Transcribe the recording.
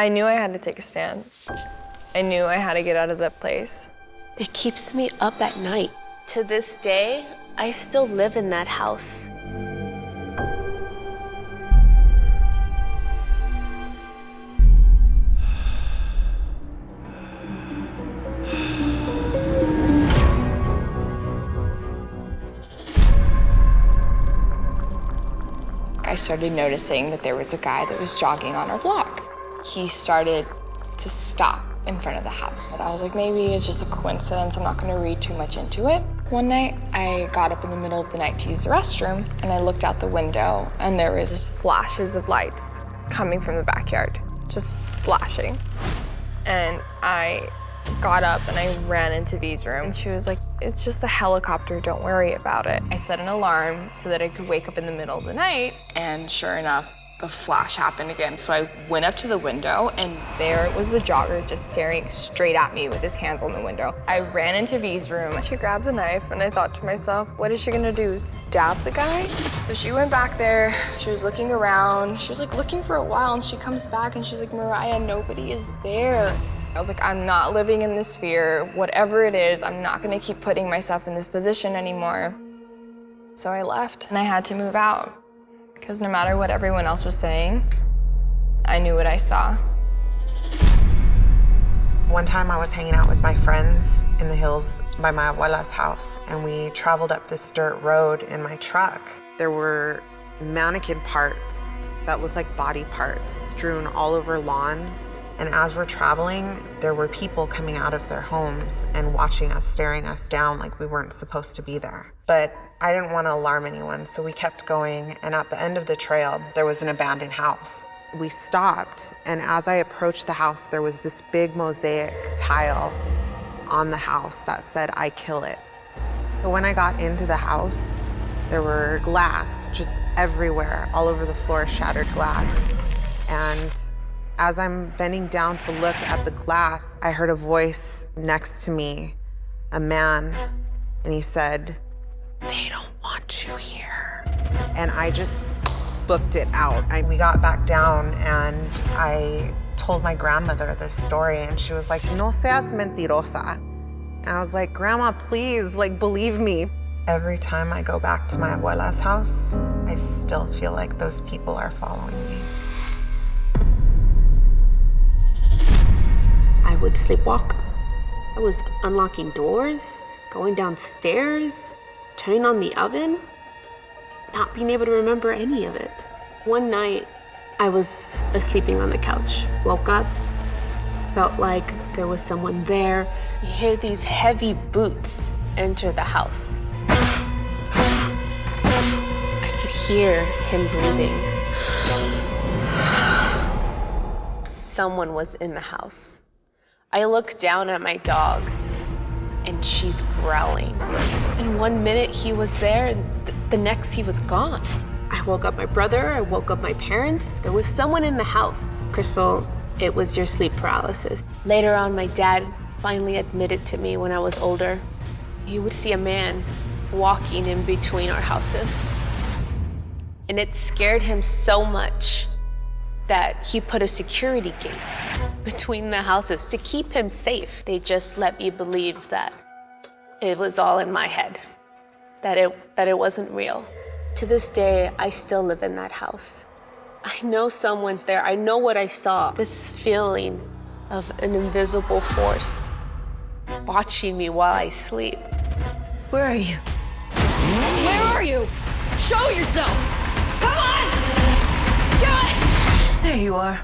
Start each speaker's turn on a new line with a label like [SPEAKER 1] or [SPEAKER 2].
[SPEAKER 1] I knew I had to take a stand. I knew I had to get out of that place.
[SPEAKER 2] It keeps me up at night. To this day, I still live in that house.
[SPEAKER 1] I started noticing that there was a guy that was jogging on our block. He started to stop in front of the house. I was like, maybe it's just a coincidence. I'm not gonna read too much into it. One night, I got up in the middle of the night to use the restroom, and I looked out the window, and there was just flashes of lights coming from the backyard, just flashing. And I got up and I ran into V's room, and she was like, it's just a helicopter, don't worry about it. I set an alarm so that I could wake up in the middle of the night, and sure enough, the flash happened again. So I went up to the window, and there was the jogger just staring straight at me with his hands on the window. I ran into V's room. She grabbed a knife, and I thought to myself, what is she gonna do, stab the guy? So she went back there, she was looking around. She was like looking for a while, and she comes back and she's like, Mariah, nobody is there. I was like, I'm not living in this fear. Whatever it is, I'm not gonna keep putting myself in this position anymore. So I left, and I had to move out. Because no matter what everyone else was saying, I knew what I saw.
[SPEAKER 3] One time I was hanging out with my friends in the hills by my abuela's house, and we traveled up this dirt road in my truck. There were mannequin parts that looked like body parts strewn all over lawns. And as we're traveling, there were people coming out of their homes and watching us, staring us down like we weren't supposed to be there. But I didn't want to alarm anyone, so we kept going. And at the end of the trail, there was an abandoned house. We stopped, and as I approached the house, there was this big mosaic tile on the house that said, I kill it. But when I got into the house, there were glass just everywhere, all over the floor, shattered glass. And as I'm bending down to look at the glass, I heard a voice next to me, a man, and he said, they don't want you here. And I just booked it out. We got back down, and I told my grandmother this story, and she was like, no seas mentirosa. And I was like, Grandma, please, like, believe me. Every time I go back to my abuela's house, I still feel like those people are following me.
[SPEAKER 2] I would sleepwalk. I was unlocking doors, going downstairs, turning on the oven, not being able to remember any of it. One night, I was sleeping on the couch. Woke up, felt like there was someone there. You hear these heavy boots enter the house. I could hear him breathing. Someone was in the house. I looked down at my dog, and she's growling. And 1 minute he was there, and the next he was gone. I woke up my brother, I woke up my parents. There was someone in the house. Crystal, it was your sleep paralysis. Later on, my dad finally admitted to me when I was older, he would see a man walking in between our houses. And it scared him so much that he put a security gate between the houses to keep him safe. They just let me believe that it was all in my head, that it wasn't real. To this day, I still live in that house. I know someone's there. I know what I saw. This feeling of an invisible force watching me while I sleep.
[SPEAKER 4] Where are you? Where are you? Show yourself! Come on! Do it! There you are.